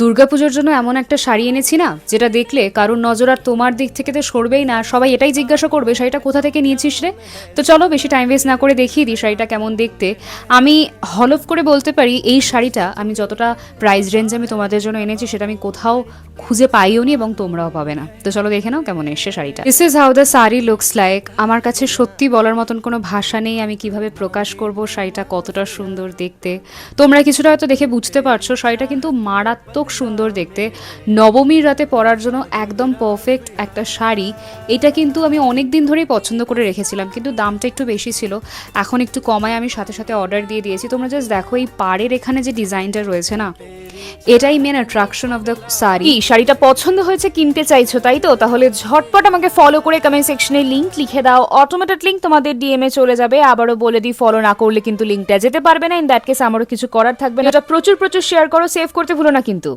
দুর্গাপুজোর জন্য এমন একটা শাড়ি এনেছি না, যেটা দেখলে কারোর নজর আর তোমার দিক থেকে তো সরবেই না, সবাই এটাই জিজ্ঞাসা করবে শাড়িটা কোথা থেকে নিয়েছিস রে। তো চলো বেশি টাইম ওয়েস্ট না করে দেখিয়ে দিই শাড়িটা কেমন দেখতে। আমি হলফ করে বলতে পারি এই শাড়িটা আমি যতটা প্রাইস রেঞ্জে আমি তোমাদের জন্য এনেছি সেটা আমি কোথাও খুঁজে পাইও নি এবং তোমরাও পাবে না। তো চলো দেখে নাও কেমন এসে শাড়িটা। This is how the sari looks like. আমার কাছে সত্যি বলার মতন কোনো ভাষা নেই, আমি কিভাবে প্রকাশ করব শাড়িটা কতটা সুন্দর দেখতে। তোমরা কিছুটা হয়তো দেখে বুঝতে পারছো, শাড়িটা কিন্তু মারাত্মক সুন্দর দেখতে। নবমীর রাতে পরার জন্য একদম পারফেক্ট একটা শাড়ি। এটা কিন্তু আমি অনেক দিন ধরেই পছন্দ করে রেখেছিলাম, কিন্তু দামটা একটু বেশি ছিল, এখন একটু কমায় আমি সাথে সাথে অর্ডার দিয়ে দিয়েছি। তোমরা জাস্ট দেখো এই পাড়ের এখানে যে ডিজাইনটা রয়েছে না, এটাই main attraction of the sari. শাড়িটা পছন্দ হয়েছে, কিনতে চাইছো তাই তো? তাহলে ঝটপট আমাকে ফলো করে কমেন্ট সেকশনে লিংক লিখে দাও, অটোমেটেড লিংক তোমাদের ডিএমএ চলে যাবে। আবারও বলে দিই, ফলো না করলে কিন্তু লিংকটা যেতে পারবে না। ইন দ্যাট কেস আমারও কিছু করার থাকবে না। এটা প্রচুর প্রচুর শেয়ার করো, সেভ করতে ভুলো না কিন্তু।